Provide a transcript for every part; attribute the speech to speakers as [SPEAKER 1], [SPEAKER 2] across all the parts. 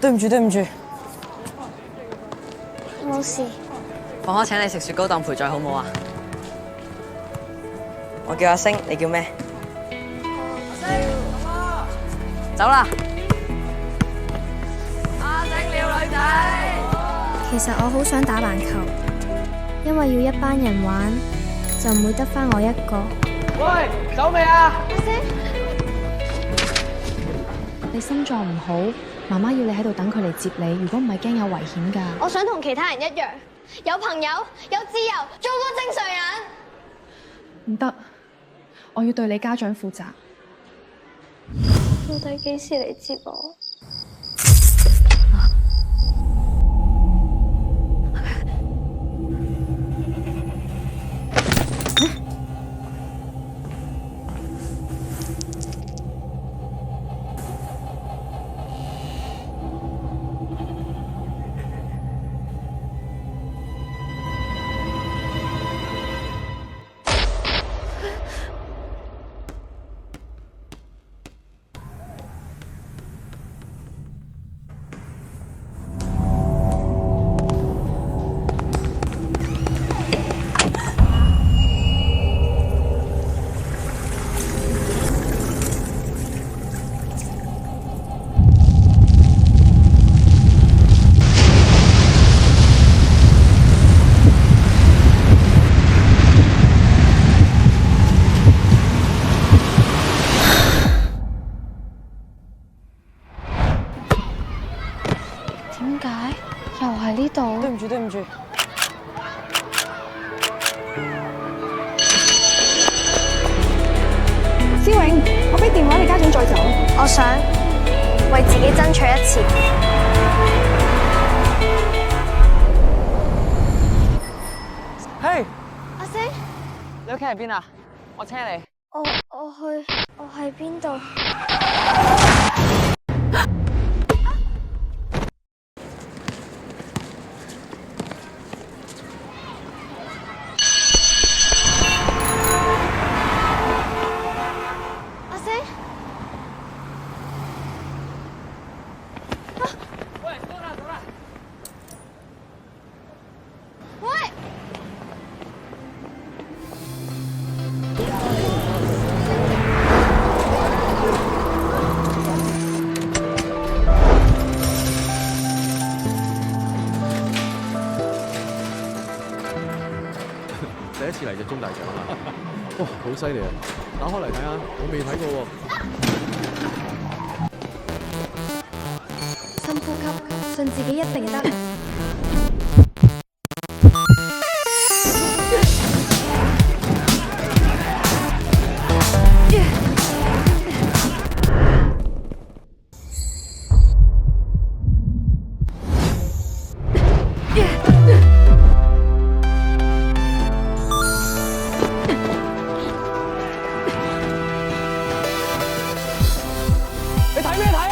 [SPEAKER 1] 對唔住，
[SPEAKER 2] 冇事。
[SPEAKER 1] 放學請你食雪糕當陪載好冇啊？我叫阿星，你叫咩？阿星，走啦！阿星撩女仔。
[SPEAKER 2] 其實我好想打籃球，因為要一班人玩，就唔會得返我一個。
[SPEAKER 3] 喂，走未啊？
[SPEAKER 2] 阿星，
[SPEAKER 4] 你心臟唔好，媽媽要你喺度等佢嚟接你。如果唔係，驚有危險㗎。
[SPEAKER 2] 我想同其他人一樣，有朋友，有自由，做個正常人。
[SPEAKER 4] 唔得，我要對你家長負責。
[SPEAKER 2] 到底幾時嚟接我？
[SPEAKER 4] 點解又係呢度？
[SPEAKER 1] 對唔住。
[SPEAKER 4] 思穎，我俾電話你家長再走。
[SPEAKER 2] 我想為自己爭取一次。
[SPEAKER 1] 嘿，
[SPEAKER 2] 阿星，
[SPEAKER 1] 你屋企喺邊啊？我車你。
[SPEAKER 2] 我喺邊度？阿星，
[SPEAKER 3] 喂，走啦！
[SPEAKER 2] 喂！
[SPEAKER 5] 第一次嚟就中大獎啦！哇，好犀利啊！打開嚟睇下，我未睇過喎。
[SPEAKER 2] 深呼吸，信自己一定得。
[SPEAKER 3] 你睇咩睇啊？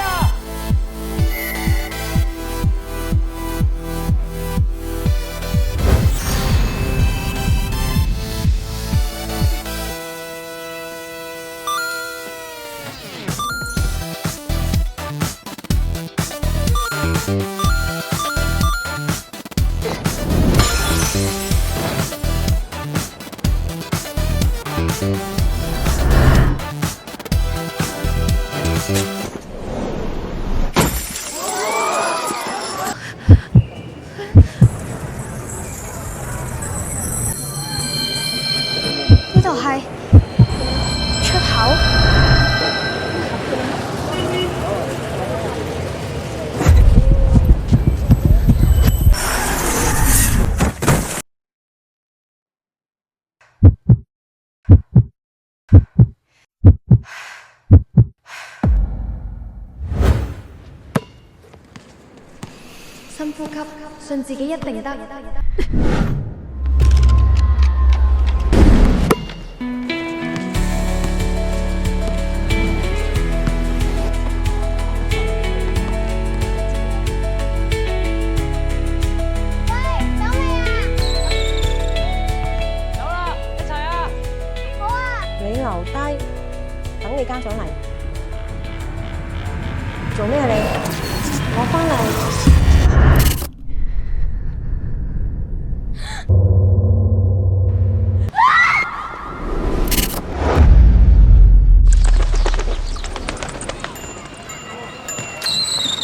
[SPEAKER 2] 呢度係出口。深呼吸，信自己一定得。
[SPEAKER 1] 你留低，等你家長嚟。做咩啊你？我
[SPEAKER 2] 翻嚟。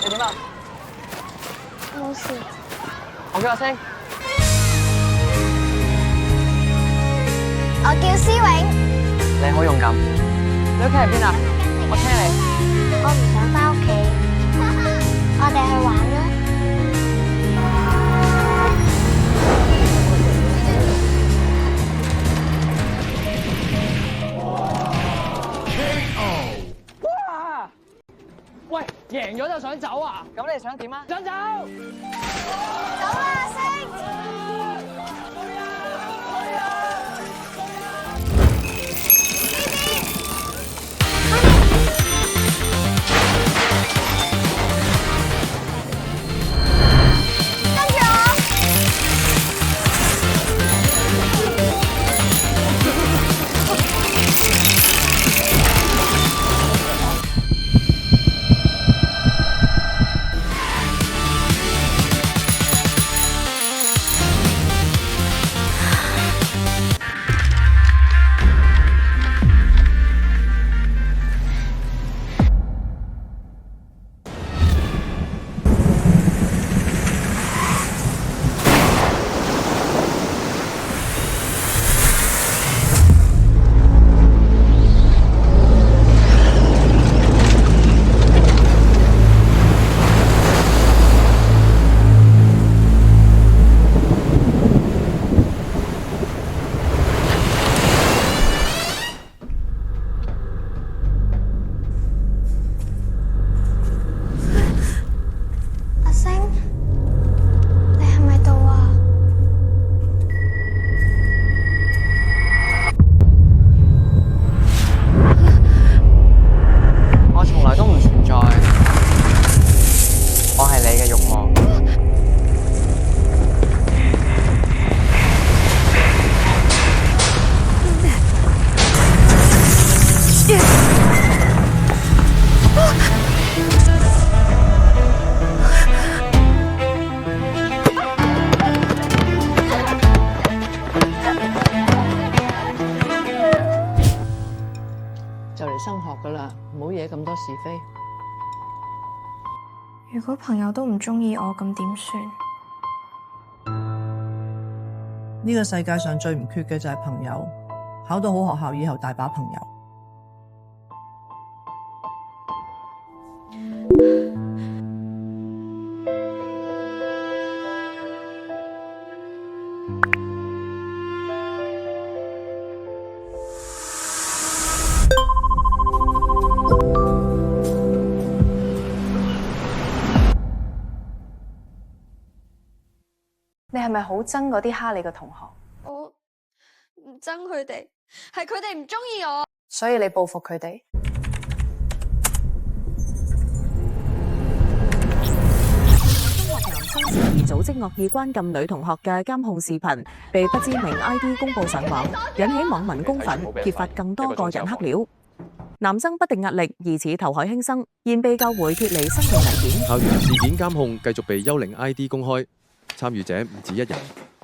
[SPEAKER 1] 你點啊？
[SPEAKER 2] 冇事。
[SPEAKER 1] 我叫阿星。
[SPEAKER 2] 我叫思永。
[SPEAKER 1] 你好勇敢。你屋企喺邊啊？我車你。
[SPEAKER 2] 我唔想翻屋企，我哋去玩啦。
[SPEAKER 3] 哇！喂，贏咗就想走啊？
[SPEAKER 1] 咁你想點啊？
[SPEAKER 3] 想走。
[SPEAKER 2] 走啦，星！
[SPEAKER 6] 就嚟升學噶啦，唔好惹咁多是非。
[SPEAKER 2] 如果朋友都唔中意我，咁點算？
[SPEAKER 7] 呢個世界上最唔缺嘅就係朋友，考到好學校以後大把朋友。
[SPEAKER 4] 你係咪好憎嗰啲蝦你嘅同學？
[SPEAKER 2] 我唔憎佢哋，係佢哋唔中意我。
[SPEAKER 4] 所以你報復佢哋？
[SPEAKER 8] 中學男生涉嫌組織惡意關禁女同學嘅監控視頻，被不知名 ID 公佈上網，引起網民公憤，揭發更多個人黑料。男生不敵壓力，疑似投海輕生，現被救回脫離生命危險。
[SPEAKER 5] 校園事件監控繼續被幽靈 ID 公開，參與者唔止一人。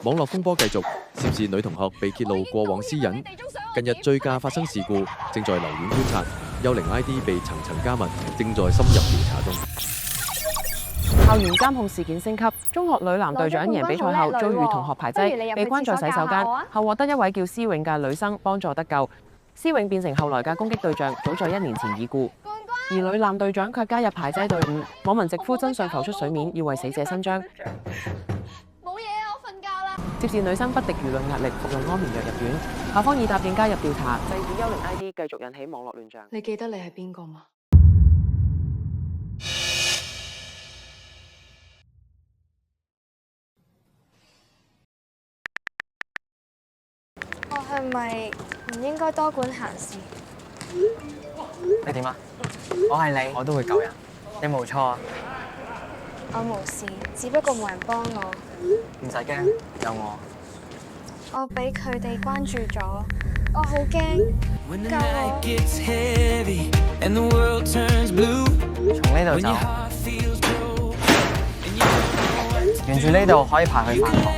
[SPEAKER 5] 網絡風波繼續，涉事女同學被揭露過往私隱。近日醉駕發生事故，正在留院觀察。幽靈 ID 被層層加密，正在深入調查中。
[SPEAKER 9] 校園監控事件升級，中學女籃隊長贏比賽後遭遇同學排擠，被關在洗手間，後獲得一位叫思永嘅女生幫助得救。思永變成後來嘅攻擊對象，早在1年前已故。而女籃隊長卻加入排擠隊伍，網民直呼真相浮出水面，要為死者伸張。
[SPEAKER 2] 冇嘢啊，我瞓覺啦。
[SPEAKER 9] 涉事女生不敵輿論壓力，服用安眠藥入院。校方已答應加入調查，制止幽靈 ID 繼續引起網絡亂象。
[SPEAKER 4] 你記得你係邊個嗎？
[SPEAKER 2] 我係咪唔應該多管閒事？
[SPEAKER 1] 你點啊？我係你，我都會救人，你冇錯啊！
[SPEAKER 2] 我無事，只不過冇人幫我。
[SPEAKER 1] 唔使驚，有我。
[SPEAKER 2] 我俾佢哋關注咗，我好驚。救我！
[SPEAKER 1] 從呢度走。
[SPEAKER 3] 沿住呢度可以排去飯堂。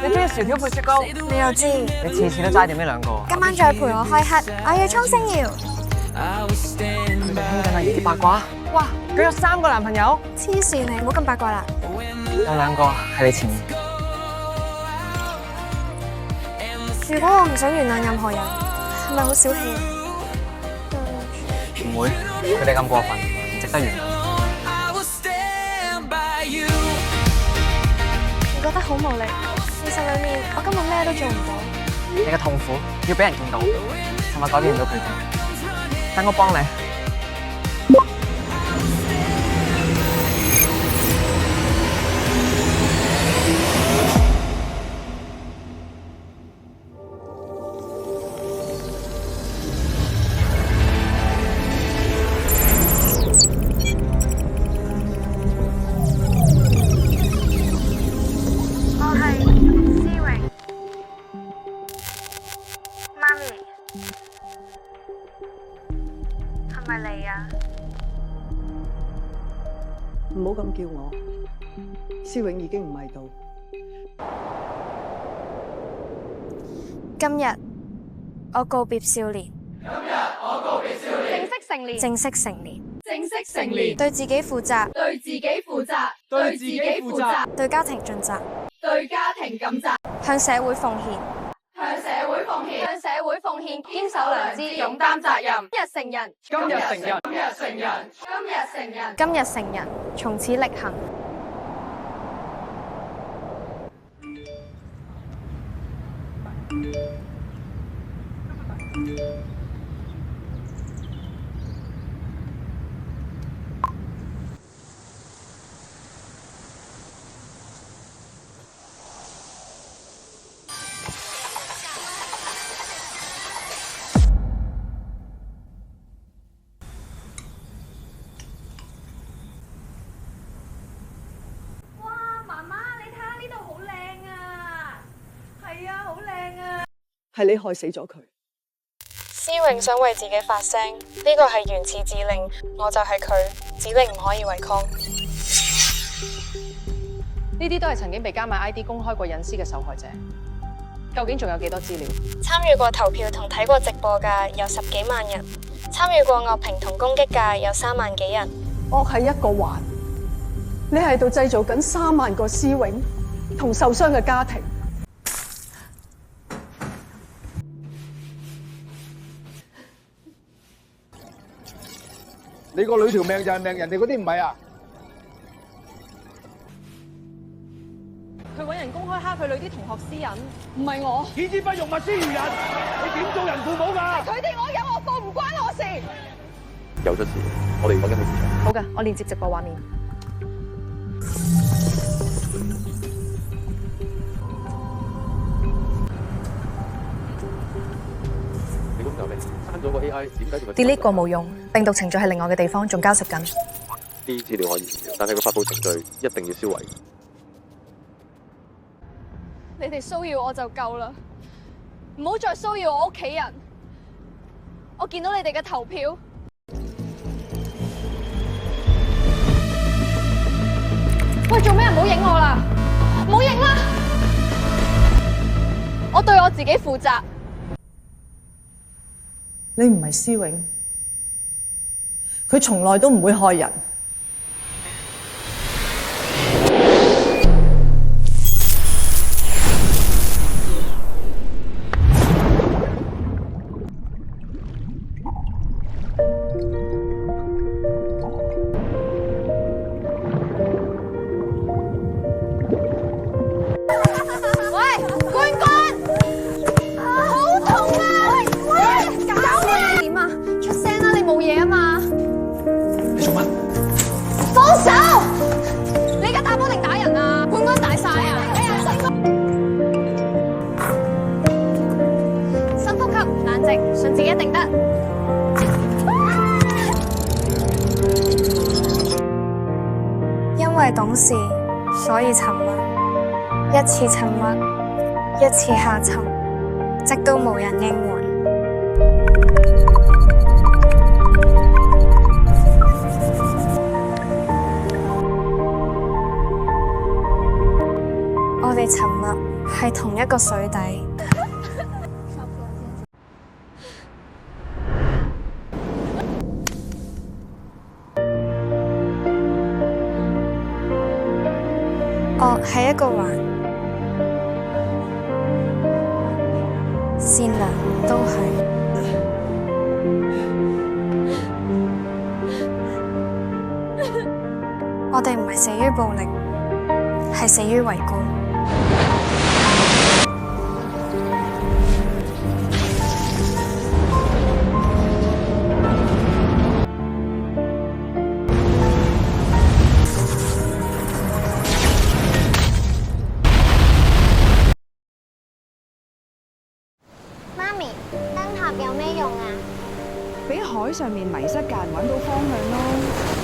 [SPEAKER 3] 你中意薯條配雪糕？
[SPEAKER 2] 你又知？
[SPEAKER 3] 你次次都齋掂呢兩個。
[SPEAKER 2] 今晚再陪我開黑，我要衝星耀。
[SPEAKER 3] 佢哋傾緊阿姨啲八卦。哇！佢有3個男朋友。
[SPEAKER 2] 黐線你，唔好咁八卦啦。
[SPEAKER 3] 有2個喺你前面。
[SPEAKER 2] 如果我唔想原諒任何人，係咪好小氣啊？
[SPEAKER 3] 唔會，佢哋咁過分，唔值得原諒。
[SPEAKER 2] 我覺得好無力，現實裏面我根本咩都做唔到。
[SPEAKER 3] 你嘅痛苦要俾人見到，係咪改變唔到佢哋？等我幫你。
[SPEAKER 2] 係咪你啊？
[SPEAKER 10] 唔好咁叫我，思永已經唔喺度。
[SPEAKER 2] 今日我告別少年，正式成年，正式成年，
[SPEAKER 11] 正式成年，
[SPEAKER 2] 對自己負責，
[SPEAKER 11] 對自己負責，對自己負責，
[SPEAKER 2] 對家庭盡責，
[SPEAKER 11] 對家庭盡責，
[SPEAKER 2] 向社會奉獻。
[SPEAKER 11] 向社會奉獻，向社會奉獻，堅守良知，勇擔責任。今日成人，
[SPEAKER 3] 今日成人，
[SPEAKER 11] 今日成人，今日成人，
[SPEAKER 2] 今日成人，從此力行。
[SPEAKER 10] 係你害死咗佢。
[SPEAKER 2] 思榮想為自己發聲，呢個係原始指令，我就係佢，指令唔可以違抗。
[SPEAKER 9] 呢啲都係曾經被加密 ID 公開過隱私嘅受害者。究竟仲有幾多資料？
[SPEAKER 2] 參與過投票同睇過直播嘅有10幾萬人，參與過惡評同攻擊嘅有3萬幾人。
[SPEAKER 10] 惡係一個環，你喺度製造緊3萬個思永同受傷嘅家庭。
[SPEAKER 12] 你個女條命就係命，人哋嗰啲唔係啊！
[SPEAKER 9] 佢揾人公開蝦佢女啲同學私隱，唔係我。
[SPEAKER 12] 己之不欲，勿施於人。你點做人父母㗎？
[SPEAKER 11] 佢哋我有我報，唔關我事。
[SPEAKER 5] 有出事，我哋揾緊佢現場。
[SPEAKER 9] 好嘅，我連接直播畫面。
[SPEAKER 5] 你咁就咩？刪咗個 AI，點解仲
[SPEAKER 1] delete 過冇用，病毒程序係另外嘅地方，仲交涉緊。
[SPEAKER 5] 啲資料可以，但係個發布程序一定要銷毀。
[SPEAKER 11] 你哋騷擾我就夠啦，唔好再騷擾我屋企人。我見到你哋嘅投票，喂，做咩唔好影我啦？唔好影啦！我對我自己負責。
[SPEAKER 7] 你唔係思永，佢從來都唔會害人。
[SPEAKER 2] 信自己一定得。因為懂事，所以沉默。一次沉默，一次下沉，直到無人應援。沉默係同一個水底。惡係一個環，善良都係。我哋唔係死於暴力，係死於圍觀。
[SPEAKER 13] 媽咪，燈塔有咩用啊？
[SPEAKER 14] 俾海上面迷失嘅人揾到方向咯。